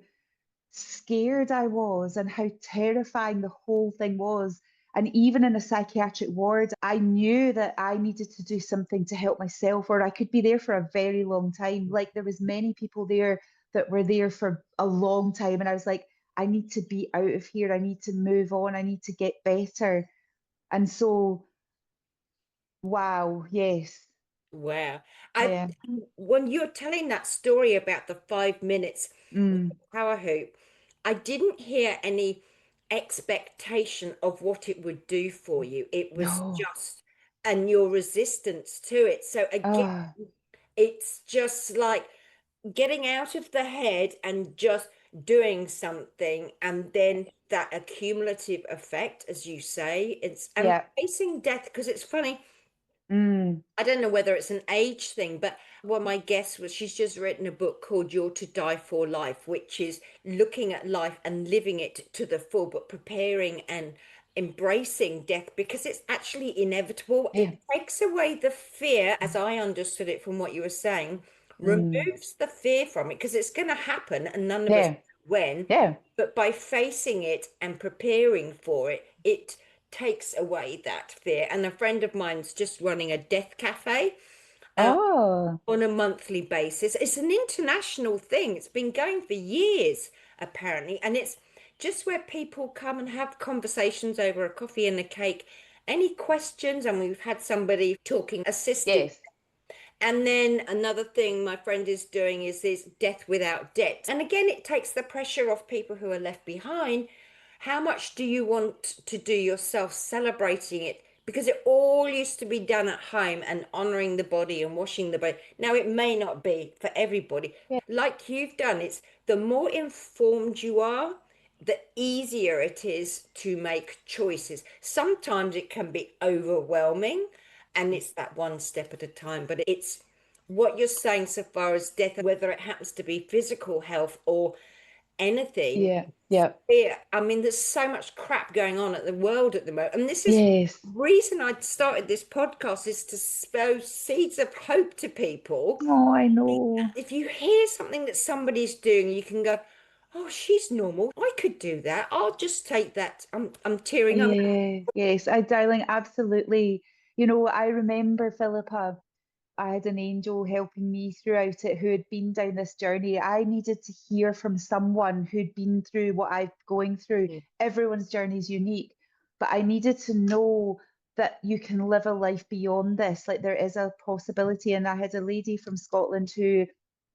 scared I was and how terrifying the whole thing was. And even in a psychiatric ward, I knew that I needed to do something to help myself, or I could be there for a very long time. Like there was many people there that were there for a long time. And I was like, I need to be out of here. I need to move on. I need to get better. And so, wow, yes. Wow. I Yeah. when you're telling that story about the 5 minutes with the Mm. power hoop, I didn't hear any expectation of what it would do for you. It was No. just, and your resistance to it. So again, Ah, it's just like getting out of the head and just doing something, and then that accumulative effect, as you say, it's and yeah. facing death, because it's funny. Mm. I don't know whether it's an age thing, but well, my guess was she's just written a book called You're to Die for Life, which is looking at life and living it to the full, but preparing and embracing death because it's actually inevitable. Yeah. It takes away the fear, as I understood it from what you were saying, Mm. removes the fear from it because it's going to happen and none of us Yeah. know when. Yeah. But by facing it and preparing for it, it takes away that fear. And a friend of mine's just running a death cafe uh, Oh, on a monthly basis. It's an international thing. It's been going for years, apparently. And it's just where people come and have conversations over a coffee and a cake. Any questions? And we've had somebody talking assisted. yes. And then another thing my friend is doing is this death without debt. And again, it takes the pressure off people who are left behind. How much do you want to do yourself celebrating it? Because it all used to be done at home and honoring the body and washing the body. Now, it may not be for everybody. Yeah. Like you've done, it's the more informed you are, the easier it is to make choices. Sometimes it can be overwhelming and it's that one step at a time, but it's what you're saying so far as death, whether it happens to be physical health or anything. Yeah. Yeah. Yeah, I mean, there's so much crap going on at the world at the moment. And this is Yes. the reason I started this podcast is to sow seeds of hope to people. Oh, I know. If you hear something that somebody's doing, you can go, oh, she's normal. I could do that. I'll just take that. I'm tearing up. Yeah. Yes. Darling, absolutely. I remember Philippa. I had an angel helping me throughout it who had been down this journey. I needed to hear from someone who'd been through what I'm going through. Everyone's journey is unique, but I needed to know that you can live a life beyond this. Like there is a possibility. And I had a lady from Scotland who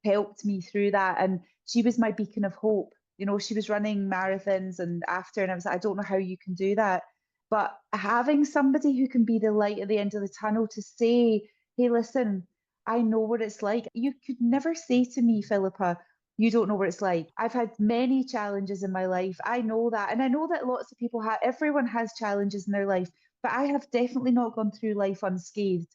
helped me through that. And she was my beacon of hope. She was running marathons and after, and I was like, I don't know how you can do that. But having somebody who can be the light at the end of the tunnel to say, hey, listen, I know what it's like. You could never say to me, Philippa, you don't know what it's like. I've had many challenges in my life. I know that. And I know that lots of people have, everyone has challenges in their life, but I have definitely not gone through life unscathed.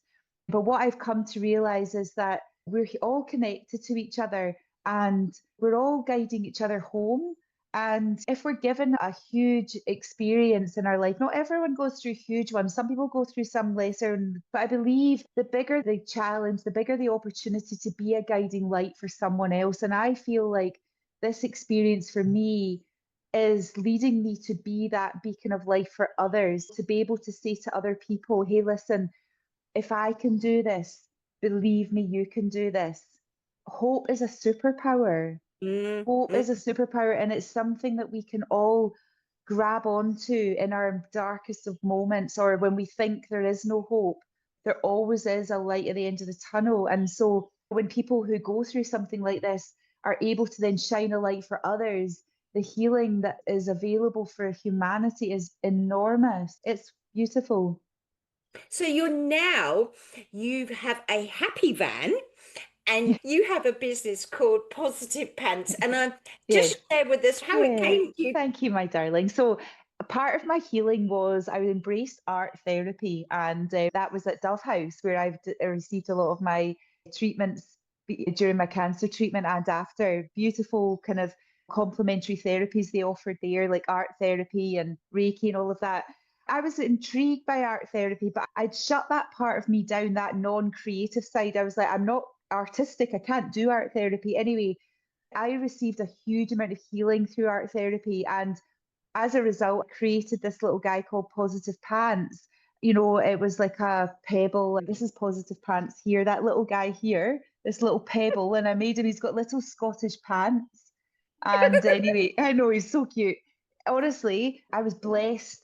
But what I've come to realize is that we're all connected to each other and we're all guiding each other home. And if we're given a huge experience in our life, not everyone goes through huge ones. Some people go through some lesser, but I believe the bigger the challenge, the bigger the opportunity to be a guiding light for someone else. And I feel like this experience for me is leading me to be that beacon of light for others, to be able to say to other people, hey, listen, if I can do this, believe me, you can do this. Hope is a superpower. Hope Mm-hmm. is a superpower, and it's something that we can all grab onto in our darkest of moments, or when we think there is no hope. There always is a light at the end of the tunnel. And so when people who go through something like this are able to then shine a light for others, the healing that is available for humanity is enormous. It's beautiful. So you have a happy van and you have a business called Positive Pants. And Yes. just share with us how it Yeah, came to you. thank you, my darling. So, a part of my healing was I embraced art therapy, and that was at Dove House, where I received a lot of my treatments during my cancer treatment and after. Beautiful kind of complementary therapies they offered there, like art therapy and Reiki and all of that. I was intrigued by art therapy, but I'd shut that part of me down, that non-creative side. I was like, I'm not artistic, I can't do art therapy. Anyway, I received a huge amount of healing through art therapy. And as a result, I created this little guy called Positive Pants. It was like a pebble. Like, this is Positive Pants here, that little guy here, this little pebble. And I made him, he's got little Scottish pants. And anyway, I know he's so cute. Honestly, I was blessed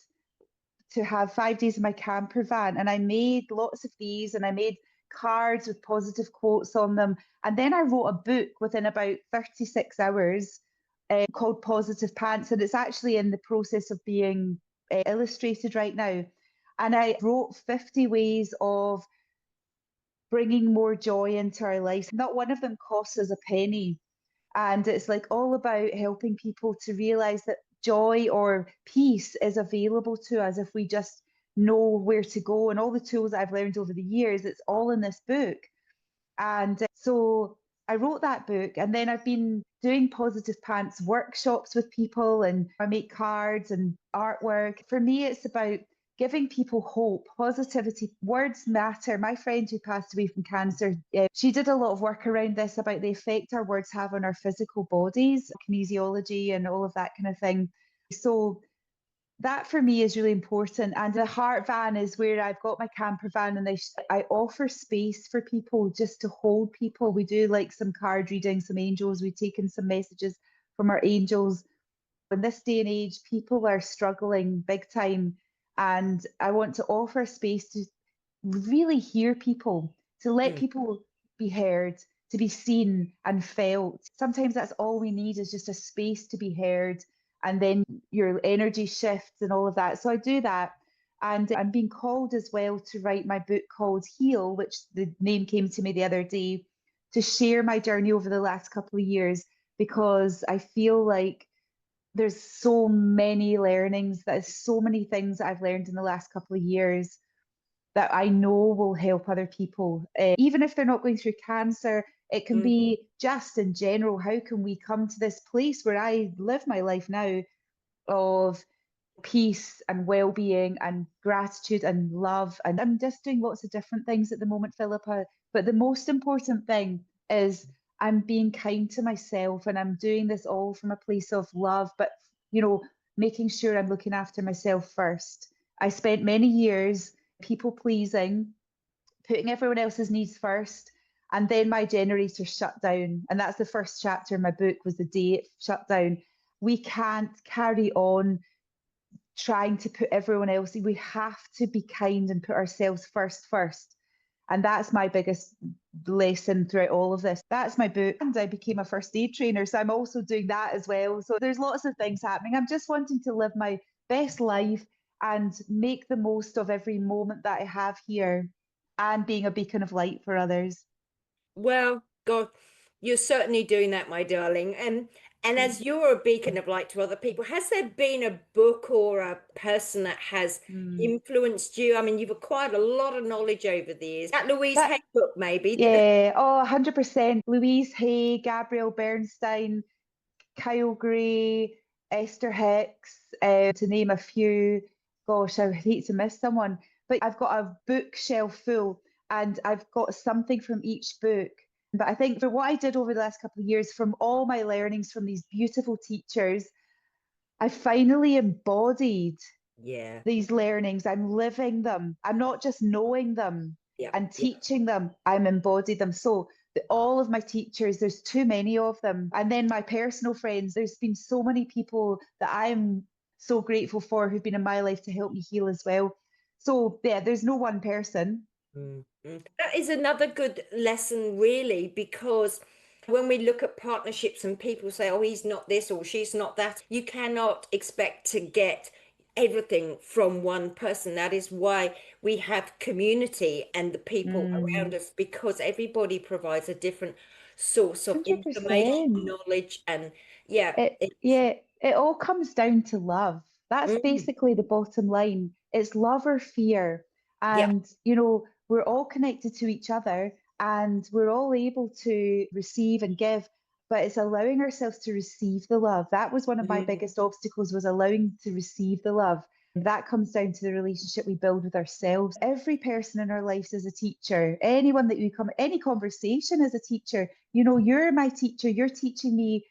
to have 5 days in my camper van, and I made lots of these, and I made cards with positive quotes on them. And then I wrote a book within about 36 hours called Positive Pants, and it's actually in the process of being illustrated right now. And I wrote 50 ways of bringing more joy into our lives. Not one of them costs us a penny. And it's like all about helping people to realize that joy or peace is available to us if we just know where to go. And all the tools I've learned over the years, it's all in this book. And so I wrote that book, and then I've been doing Positive Pants workshops with people, and I make cards and artwork. For me, it's about giving people hope, positivity. Words matter. My friend who passed away from cancer, she did a lot of work around this about the effect our words have on our physical bodies, kinesiology, and all of that kind of thing. So that for me is really important. And the heart van is where I've got my camper van, and I offer space for people, just to hold people. We do like some card reading, some angels. We've taken some messages from our angels. In this day and age, people are struggling big time. And I want to offer space to really hear people, to let Mm. people be heard, to be seen and felt. Sometimes that's all we need, is just a space to be heard, and then your energy shifts and all of that. So I do that. And I'm being called as well to write my book called Heal, which the name came to me the other day, to share my journey over the last couple of years, because I feel like there's so many learnings, there's so many things that I've learned in the last couple of years that I know will help other people. Even if they're not going through cancer, it can Mm. be just in general. How can we come to this place where I live my life now of peace and well-being and gratitude and love? And I'm just doing lots of different things at the moment, Philippa. But the most important thing is I'm being kind to myself, and I'm doing this all from a place of love, but making sure I'm looking after myself first. I spent many years people pleasing, putting everyone else's needs first, and then my generator shut down. And that's the first chapter in my book, was the day it shut down. We can't carry on trying to put everyone else. We have to be kind and put ourselves first. And that's my biggest lesson throughout all of this. That's my book. And I became a first aid trainer. So I'm also doing that as well. So there's lots of things happening. I'm just wanting to live my best life and make the most of every moment that I have here, and being a beacon of light for others. Well, God, you're certainly doing that, my darling. And as you're a beacon of light to other people, has there been a book or a person that has Mm. influenced you? I mean, you've acquired a lot of knowledge over the years. That Louise That Hay book, maybe. Yeah, oh, 100%. Louise Hay, Gabrielle Bernstein, Kyle Gray, Esther Hicks, to name a few. Gosh, I hate to miss someone, but I've got a bookshelf full and I've got something from each book. But I think for what I did over the last couple of years, from all my learnings from these beautiful teachers, I finally embodied Yeah. these learnings. I'm living them. I'm not just knowing them Yeah. and Yeah. teaching them, I'm embodied them. So all of my teachers, there's too many of them. And then my personal friends, there's been so many people that I'm so grateful for who've been in my life to help me heal as well. So yeah, there's no one person. Mm, mm. That is another good lesson, really, because when we look at partnerships and people say, oh, he's not this or she's not that, you cannot expect to get everything from one person. That is why we have community and the people around Mm, us, because everybody provides a different source of information, 100%. knowledge, and yeah, it's Yeah, it all comes down to love. That's mm, basically the bottom line. It's love or fear. yeah. And, you know, we're all connected to each other and we're all able to receive and give, but it's allowing ourselves to receive the love. That was one of my Mm, biggest obstacles, was allowing to receive the love. That comes down to the relationship we build with ourselves. Every person in our lives is a teacher. Anyone that we come, any conversation is a teacher. You know, you're my teacher. You're teaching me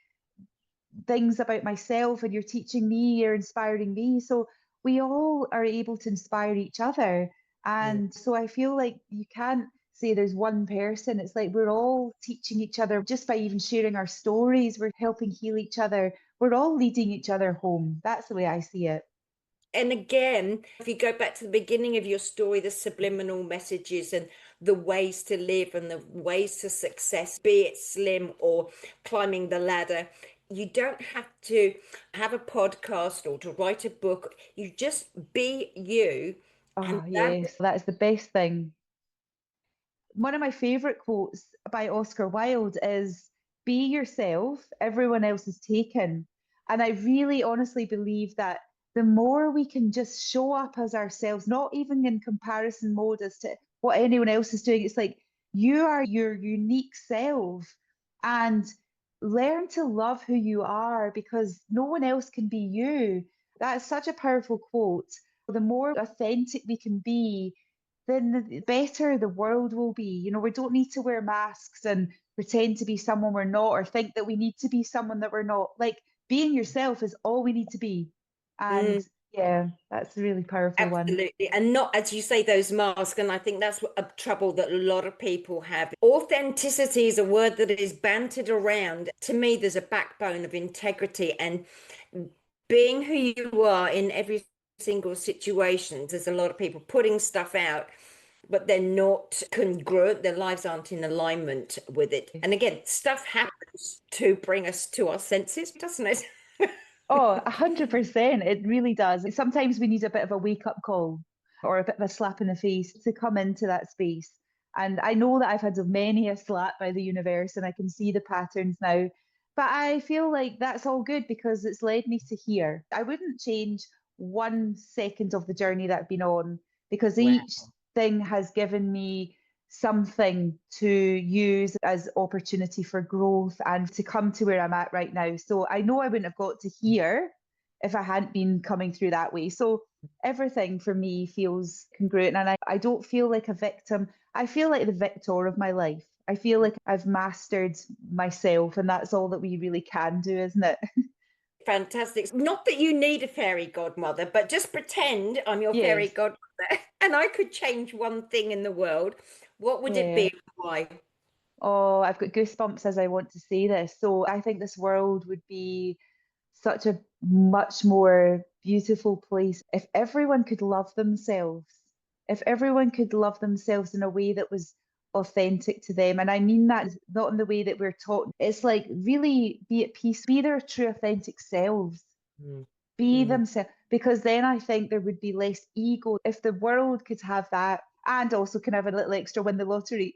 things about myself, and you're teaching me, you're inspiring me. So we all are able to inspire each other. mm. And so I feel like you can't say there's one person. It's like we're all teaching each other just by even sharing our stories. We're helping heal each other. We're all leading each other home. That's the way I see it. And again, if you go back to the beginning of your story, the subliminal messages and the ways to live and the ways to success, be it slim or climbing the ladder, you don't have to have a podcast or to write a book. You just be you. And Oh, that, yes, that's the best thing. One of my favorite quotes by Oscar Wilde is, be yourself, everyone else is taken. And I really honestly believe that the more we can just show up as ourselves, not even in comparison mode as to what anyone else is doing, it's like you are your unique self, and learn to love who you are, because no one else can be you. That's such a powerful quote. The more authentic we can be, then the better the world will be. You know, we don't need to wear masks and pretend to be someone we're not, or think that we need to be someone that we're not. Like, being yourself is all we need to be. And mm, yeah, that's a really powerful one. absolutely. And not, as you say, those masks. And I think that's a trouble that a lot of people have. Authenticity is a word that is bantered around. To me, there's a backbone of integrity and being who you are in every single situation. There's a lot of people putting stuff out, but they're not congruent. Their lives aren't in alignment with it. And again, stuff happens to bring us to our senses, doesn't it? Oh, 100%. It really does. Sometimes we need a bit of a wake up call or a bit of a slap in the face to come into that space. And I know that I've had many a slap by the universe and I can see the patterns now. But I feel like that's all good because it's led me to here. I wouldn't change 1 second of the journey that I've been on, because Wow. each thing has given me something to use as opportunity for growth and to come to where I'm at right now. So I know I wouldn't have got to here if I hadn't been coming through that way. So everything for me feels congruent, and I don't feel like a victim. I feel like the victor of my life. I feel like I've mastered myself, and that's all that we really can do, isn't it? Fantastic. Not that you need a fairy godmother, but just pretend I'm your fairy Yes. godmother and I could change one thing in the world. What would it be Yeah. and why? Oh, I've got goosebumps as I want to say this. So I think this world would be such a much more beautiful place if everyone could love themselves. If everyone could love themselves in a way that was authentic to them. And I mean that not in the way that we're taught. It's like really be at peace, be their true authentic selves, Mm, be mm. themselves. Because then I think there would be less ego if the world could have that, and also can have a little extra win the lottery.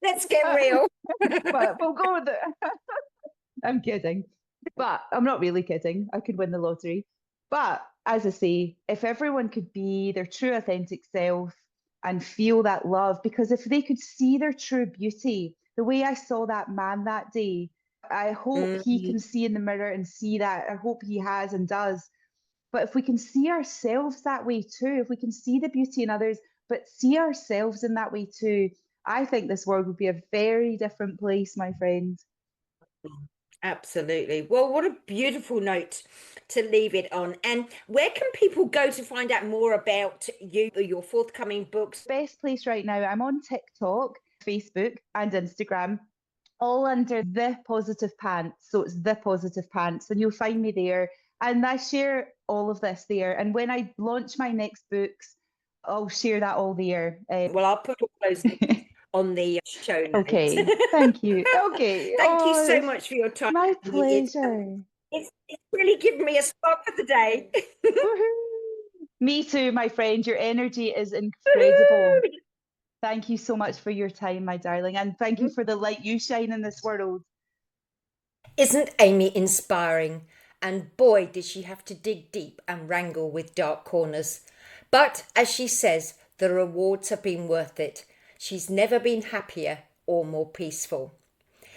Let's get real. But we'll go with it. I'm kidding. But I'm not really kidding. I could win the lottery. But as I say, if everyone could be their true authentic self and feel that love, because if they could see their true beauty, the way I saw that man that day, I hope he can see in the mirror and see that. I hope he has and does. But if we can see ourselves that way too, if we can see the beauty in others, but see ourselves in that way too, I think this world would be a very different place, my friend. Absolutely. Well, what a beautiful note to leave it on. And where can people go to find out more about you, your forthcoming books? Best place right now, I'm on TikTok, Facebook, and Instagram, all under The Positive Pants. So it's The Positive Pants, and you'll find me there. And I share all of this there. And when I launch my next books, I'll share that all there. Well, I'll put all those on the show notes. Okay, thank you. Okay. Thank you so much for your time. My pleasure. It's really given me a spark for the day. Me too, my friend. Your energy is incredible. Thank you so much for your time, my darling. And thank you for the light you shine in this world. Isn't Amy inspiring? And boy, did she have to dig deep and wrangle with dark corners. But as she says, the rewards have been worth it. She's never been happier or more peaceful.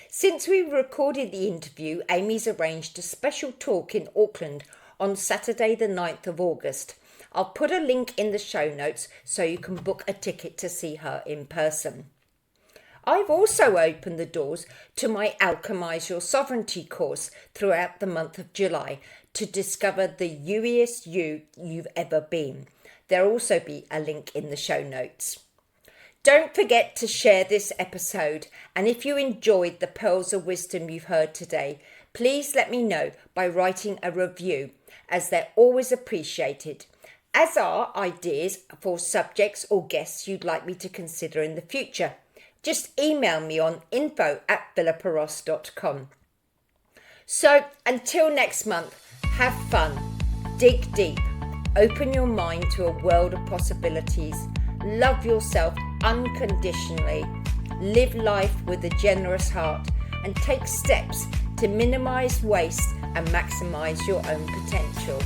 Since we recorded the interview, Amy's arranged a special talk in Auckland on Saturday the 9th of August. I'll put a link in the show notes so you can book a ticket to see her in person. I've also opened the doors to my Alchemize Your Sovereignty course throughout the month of July to discover the youiest you've ever been. There'll also be a link in the show notes. Don't forget to share this episode, and if you enjoyed the pearls of wisdom you've heard today, please let me know by writing a review, as they're always appreciated, as are ideas for subjects or guests you'd like me to consider in the future. Just email me on info@villaparos.com. So until next month, have fun, dig deep, open your mind to a world of possibilities, love yourself unconditionally, live life with a generous heart, and take steps to minimize waste and maximize your own potential.